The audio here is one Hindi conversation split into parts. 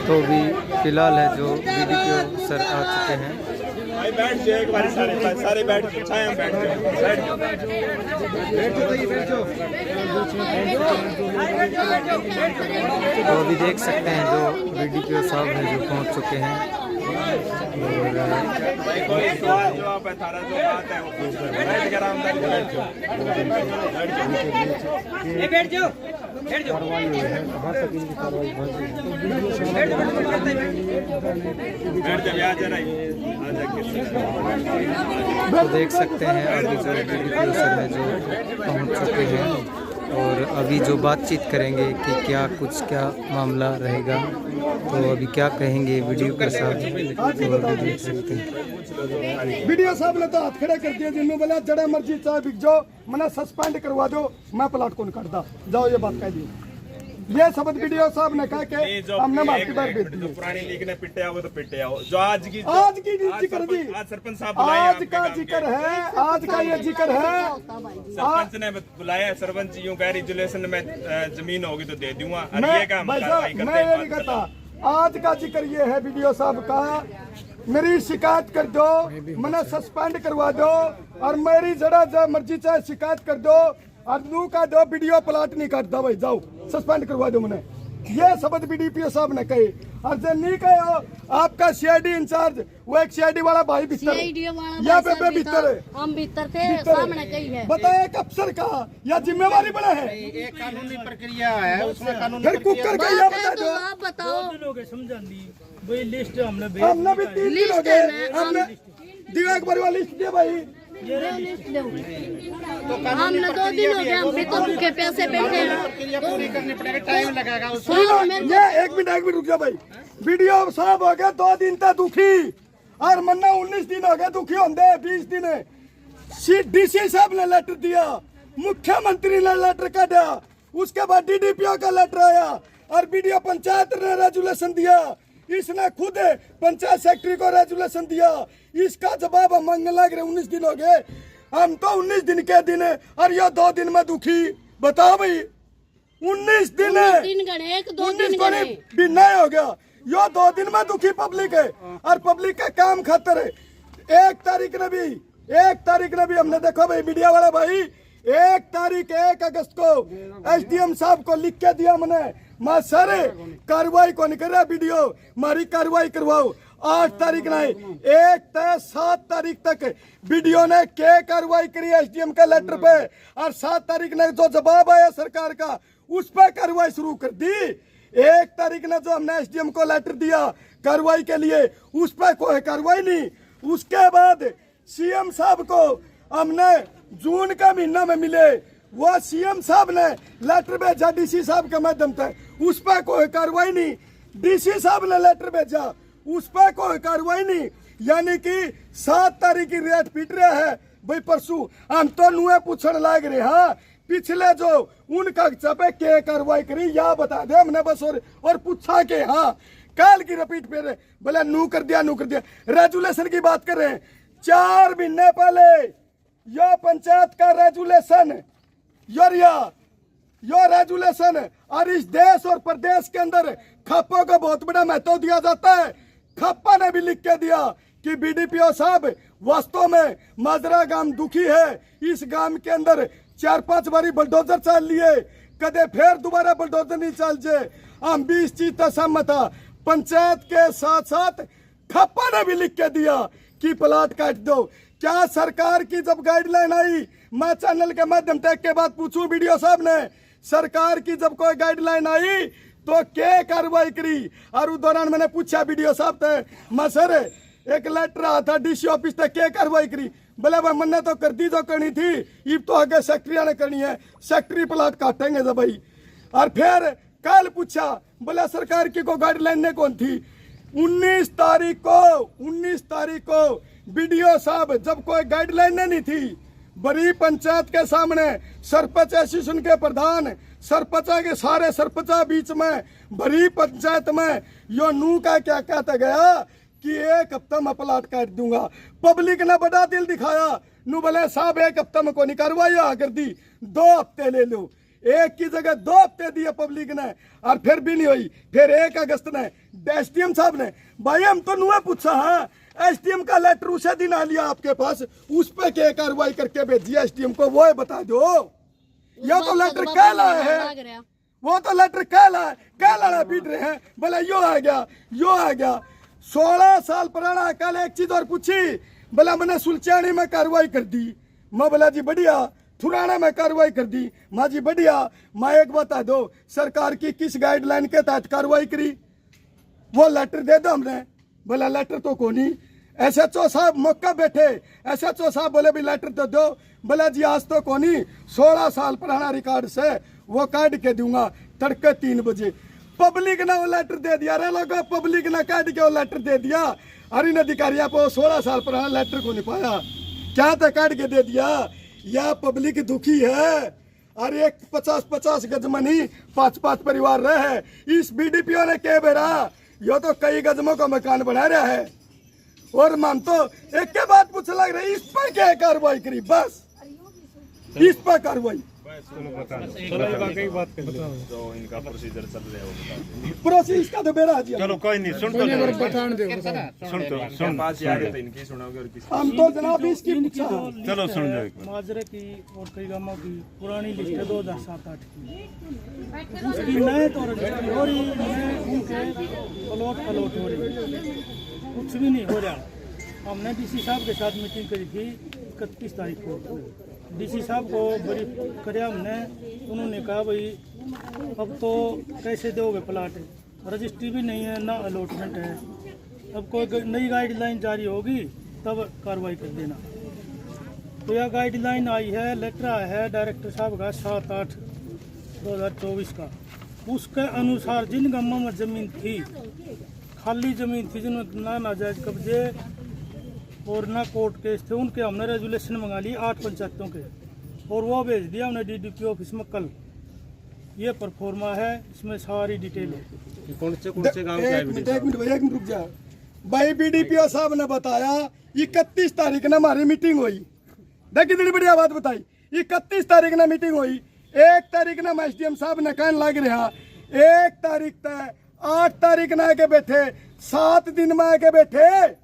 तो भी फिलहाल है जो बीडीपीओ सर आ चुके हैं। भाई बैठ जाओ एक बार, सारे बैठ जाओ, छाया बैठ जाओ, तो अभी देख सकते हैं जो बीडीपीओ साहब हैं जो पहुंच चुके हैं। कोई सवाल जवाब है, थारा जो बात है वो बैठ कर आमदार बैठ जाओ, बैठ जाओ, बैठ जाओ। तो देख सकते हैं अभी जो बीडीपीओ सर है जो पहुंच चुके हैं और अभी जो बातचीत करेंगे कि क्या मामला रहेगा, तो अभी क्या कहेंगे वीडियो के साथ, तो अभी देख सकते हैं। वीडियो साहब ने तो हाथ खड़े कर दिए, जिन्होंने बोला जड़े मर्जी चाहे बिक जाओ, मना सस्पेंड करवा दो, मैं प्लाट कौन करता जाओ, ये बात कह दी। ये शब्द वीडियो साहब ने कहा कि हमने मार्केट में बेच दी। पुरानी लीग ने पिटे आओ तो पिटे आओ, जो आज की जिक्र दी, आज सरपंच साहब आज का जिक्र है, आज का ये जिक्र है। सरपंच ने बुलाया, सरपंच यूं कह रेजुलेशन में जमीन होगी तो दे दूंगा, और ये काम मैं ये नहीं कहता, आज का जिक्र ये है वीडियो साहब का, मेरी शिकायत कर दो, मैंने सस्पेंड करवा दो, और मेरी जरा मर्जी चाहे शिकायत कर दो, और नू का दो वीडियो प्लाट नहीं काटता भाई, जाओ सस्पेंड करवा दो मैंने। ये शब्द बीडीपीओ साहब ने कहे, और जो नहीं कहे हो आपका सीआईडी इंचार्ज, वो एक सीआईडी वाला भाई भीतर या बेबे भीतर है, हम भीतर थे, सामने कही है। बताए एक अफसर का या जिम्मेवारी बड़ा है, एक कानूनी प्रक्रिया है, उसमें कानूनी फिर कुकर का या बता दो। आप बताओ, लिस्ट हमने भी 3 दिन हो गए, हमने दिया एक बार वाली लिस्ट दिया भाई, हमने 2 दिन हो गए, हम भी तो भूखे प्यासे बैठे हैं, पूरी करनी पड़ेगा, टाइम लगेगा उसमें। ये एक मिनट रुक जा भाई, वीडियो साहब हो गया 2 दिन तक दुखी, और मन्ना 19 दिन हो गए दुखी होंगे, 20 दिन डीसी साहब ने लेटर दिया, मुख्यमंत्री ने लेटर काटा, उसके बाद डीडीपीओ का लेटर आया, और वीडियो पंचायत ने रेजुलेशन दिया, इसने खुद पंचायत सेक्रेटरी को रेजुलेशन दिया, इसका जवाब हम मांगने लग रहे। 19 दिन हो गए, हम तो 19 दिन के दिन है, और ये 2 दिन में दुखी, बताओ भाई 19 दिन है, 19 को नहीं बिना हो गया, यो 2 दिन में दुखी पब्लिक है, और पब्लिक का काम खातर है। 1 तारीख ने भी हमने देखो भाई मीडिया वाला भाई, 1 अगस्त को एसडीएम साहब को लिख के दिया मैंने, मैं सर कार्रवाई को नहीं कर रहा, वीडियो हमारी कार्रवाई करवाओ। 8 तारीख नहीं, 1 से 7 तारीख तक वीडियो ने क्या कार्रवाई करी एसडीएम के लेटर पे, और 7 तारीख ने जो जवाब आया सरकार का उस पर कार्रवाई शुरू कर दी। 1 तारीख ने जो हमने एसडीएम को लेटर दिया कार्रवाई के लिए, उस पर कोई कार्रवाई नहीं। उसके बाद सीएम साहब को हमने जून का महीना में मिले, वो सीएम साहब ने लेटर भेजा डीसी साहब के माध्यम से, उस पर कोई कार्रवाई नहीं। डीसी साहब ने लेटर भेजा, उस पर कोई कार्रवाई नहीं। यानी कि 7 तारीख की रेट पीट रहा है भाई, परसों हम तो नुए पूछने लग रहे, हाँ पिछले जो उनका पे क्या कार्रवाई करी या बता दे हमने बस, और पूछा के हाँ कल की रिपीट पे बोले नू कर दिया। रेजुलेशन की बात कर रहे हैं, 4 महीने पहले यो पंचायत का रेजुलेशन यो रेजुलेशन, और इस देश और प्रदेश के अंदर खप्पों को बहुत बड़ा महत्व दिया जाता है। खप्पा ने भी लिख के दिया कि बीडीपीओ साहब वास्तव में माजरा गांव दुखी है, इस गांव के अंदर 4-5 बारी बुलडोजर चल लिए, कदे फिर दोबारा बुलडोजर नहीं चल जे। हम भी इस चीज से सहमत था। पंचायत के साथ साथ खप्पा ने भी लिख के दिया कि प्लाट काट दो। क्या सरकार की जब गाइडलाइन आई, मैं चैनल के माध्यम से के बाद पूछूं वीडियो साहब ने, सरकार की जब कोई गाइडलाइन आई तो क्या कार्रवाई करी? और उस दौरान मैंने पूछा वीडियो साहब से, मैं सर एक लेटर आया था डीसी ऑफिस तक, क्या कार्रवाई करी? बोले भाई मैंने तो कर दी जो करनी थी, अब तो आगे सेक्रेटरी ने करनी है, सेक्रेटरी प्लाट काटेंगे जब भाई। और फिर कल पूछा, बोला सरकार की को गाइडलाइन ने कौन थी? 19 तारीख को वीडियो साहब जब कोई गाइडलाइन नहीं थी, बड़ी पंचायत के सामने सरपंच एसोसिएशन के प्रधान, सरपंचा के सारे सरपंचा बीच में बड़ी पंचायत में यो नू का क्या कहता गया कि 1 हफ्ता में प्लाट काट दूंगा। पब्लिक ने बड़ा दिल दिखाया, नू बोले साहब 1 हफ्ता में कोई कार्रवाई कर दी, 2 हफ्ते ले लो। एक की जगह 2 हफ्ते दिए पब्लिक ने और फिर भी नहीं हुई। फिर 1 अगस्त ने एसडीएम साहब ने, भाई हम तो नुआ पूछा है एसडीएम का लेटर उसे दिन आ लिया आपके पास, उस पे क्या कार्रवाई करके भेजी एसडीएम को, वो बता दो। या तो लेटर कह लाए है, वो तो लेटर कह लाना पीट रहे हैं, बोले यो आ गया 16 साल पुराना। कल एक चीज और पूछी, बोला मैंने सुलचानी में कार्रवाई कर दी। मैं बोला जी बढ़िया, थुराना में कार्रवाई कर दी। माँ जी बढ़िया। मैं एक बता दो सरकार की किस गाइडलाइन के तहत कार्रवाई करी, वो लेटर दे दो हमने। बोला लेटर तो को नहीं। एसएचओ साहब मौका बैठे, एसएचओ साहब बोले भी लेटर तो दो। बोला जी आज तो को नहीं, 16 साल पुराना रिकॉर्ड से वो काट के दूंगा तड़के 3 बजे। पब्लिक ने वो लेटर दे दिया रे लोगों, पब्लिक ने काट के वो लेटर दे दिया। और इन अधिकारियों को 16 साल पुराना लेटर को नहीं पाया, क्या तो काट के दे दिया। या पब्लिक दुखी है। और एक 50-50 गज में नहीं 5-5 परिवार रहे। इस बीडीपीओ ने कह बेरा यो तो कई गजमों का मकान बना रहा है। और मान तो एक के बाद पूछ लग रही, इस पर क्या कार्रवाई करी, बस इस पर कार्रवाई। जो इनका प्रोसीजर चल रहा है वो बता दो। प्रोसेस का तो बेरा जी चलो कोई नहीं, सुन तो पास ही आ गए तो इनकी सुनोगे और किसी हम तो जनाब इसकी पूछा। चलो सुन लो एक बार। माजरे की और कई गांवों की पुरानी लिस्ट है 2007-8 की, उसकी नए तो रजिस्ट्री हो रही है, उनके अलॉट हो रही, कुछ भी नहीं हो रहा। हमने डीसी साहब के साथ मीटिंग करी थी 31 तारीख को। डीसी साहब को बड़ी कराया हमने, उन्होंने कहा भाई अब तो कैसे दोगे प्लाट, रजिस्ट्री भी नहीं है ना अलॉटमेंट है, अब कोई नई गाइडलाइन जारी होगी तब कार्रवाई कर देना। तो यह गाइडलाइन आई है, लेटर आया है डायरेक्टर साहब का 7/8/2024 का। उसके अनुसार जिन गांवों में ज़मीन थी, खाली ज़मीन थी, जिनमें ना नाजायज कब्जे और ना कोर्ट केस थे, उनके हमने रेजुलेशन मंगा लिए 8 पंचायतों के, और वो भेज दिया हमने डीडीपी ऑफिस में कल। ये परफॉर्मा है, इसमें सारी डिटेल है। कौन से गांव का है? एक मिनट रुक जा भाई। बीडीपीओ साहब ने बताया 31 तारीख ने हमारी मीटिंग हुई। देख कितनी बढ़िया बात बताई। 31 तारीख ने मीटिंग हुई, 1 तारीख ने एसडीएम साहब ने कहने लग रहा 1 तारीख तक, 8 तारीख ने आके बैठे, 7 दिन में आके बैठे।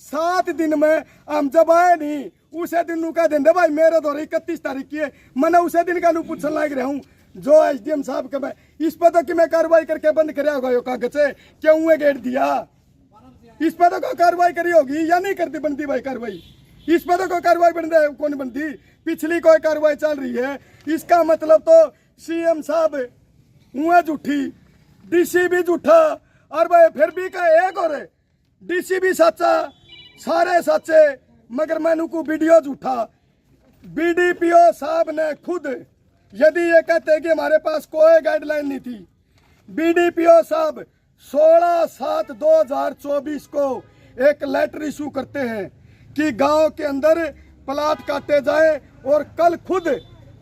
7 दिन में हम जब आए नहीं, उसे दिन कह देंगे भाई मेरे दौरे 31 तारीख की है, मैंने उसे दिन का पूछने लग रहा हूँ जो एसडीएम साहब के मैं इस पर तो कि मैं कार्रवाई करके बंद कर कागज से क्यों हुए गेट दिया। इस पर तो कोई कार्रवाई करी होगी या नहीं करती बनती भाई कार्रवाई। इस पर तो कोई कार्रवाई कौन बनती, पिछली कोई कार्रवाई चल रही है। इसका मतलब तो सीएम साहब हुए झूठी, डीसी भी झूठा, और भाई फिर भी का एक और डीसी भी सच्चा, सारे सच्चे, मगर मैनू को वीडियो झूठा। बीडीपीओ साहब ने खुद यदि ये कहते कि हमारे पास कोई गाइडलाइन नहीं थी, बीडीपीओ साहब 16/7/2024 को एक लेटर इशू करते हैं कि गांव के अंदर प्लाट काटे जाए, और कल खुद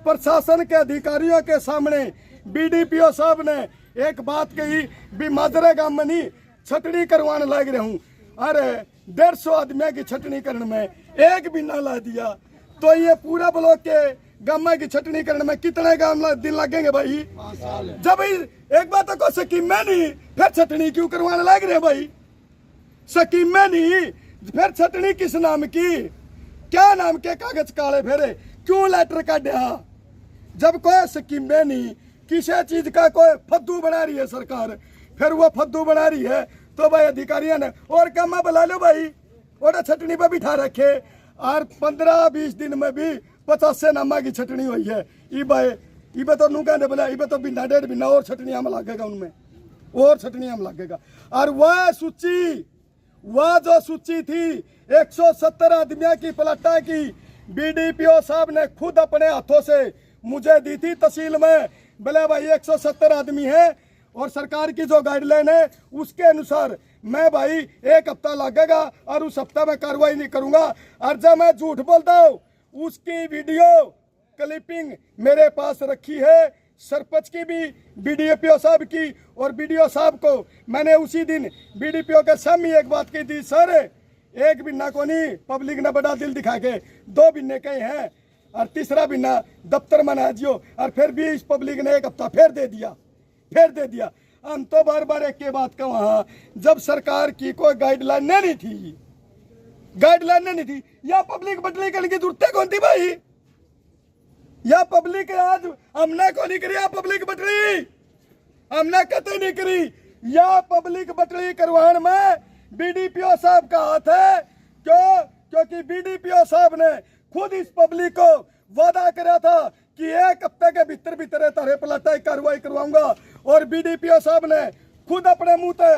प्रशासन के अधिकारियों के सामने बीडीपीओ साहब ने एक बात कही भी माजरे गांव में नहीं छटनी करवाने लग रहा हूँ। अरे 150 आदमियों की छटनी करने में एक भी ना ला दिया, तो ये पूरा ब्लॉक के गांव की छटनी करने में कितने दिन लगेंगे भाई। जब एक बात को स्कीम में नहीं, फिर छटनी क्यों करवाने लग रहे भाई। स्कीम में नहीं, फिर छटनी किस नाम की, क्या नाम के कागज काले फेरे, क्यों लेटर काटा। जब कोई स्कीम में नहीं, किसी चीज का कोई फद्दू बना रही है सरकार, फिर वो फद्दू बना रही है तो भाई अधिकारियों ने और काम बुला लो भाई, और छटनी पर बिठा रखे। और 15-20 दिन में भी 50 से नामा की छटनी हुई है। इबे तो नूका ने बोला इबे तो बिना 1.5 बिना और छटनी हम लगेगा, उनमें और छटनी हम लगेगा। और वह जो सूची थी 170 आदमियों की प्लाटा की, बीडीपीओ साहब ने खुद अपने हाथों से मुझे दी थी तहसील में। बोले भाई 170 आदमी है, और सरकार की जो गाइडलाइन है उसके अनुसार मैं भाई 1 हफ्ता लगेगा, और उस हफ्ता में कार्रवाई नहीं करूंगा। और जब मैं झूठ बोलता हूँ, उसकी वीडियो क्लिपिंग मेरे पास रखी है, सरपंच की भी, बीडीपीओ साहब की। और बीडीओ साहब को मैंने उसी दिन बीडीपीओ के सामने एक बात कही थी, सर 1 बिन्ना को नहीं, पब्लिक ने बड़ा दिल दिखा के 2 बिन्ने कहे हैं, और तीसरा भी ना दफ्तर में ना जियो और फिर भी इस पब्लिक ने एक हफ्ता फिर दे दिया। हम तो बार बार एक के बात का वहां जब सरकार की कोई गाइडलाइन नहीं थी या पब्लिक बदली करने की जरूरत कौन थी भाई? या पब्लिक आज हमने को नहीं करी, पब्लिक बटली हमने कतई नहीं करी। या पब्लिक बटली करवाने में बीडीपीओ साहब का हाथ है। क्योंकि बीडीपीओ साहब ने खुद इस पब्लिक को वादा करा था कि एक हफ्ते के भीतर तारे पलटाई कार्रवाई करवाऊंगा, और बीडीपीओ साहब ने खुद अपने मुंह पे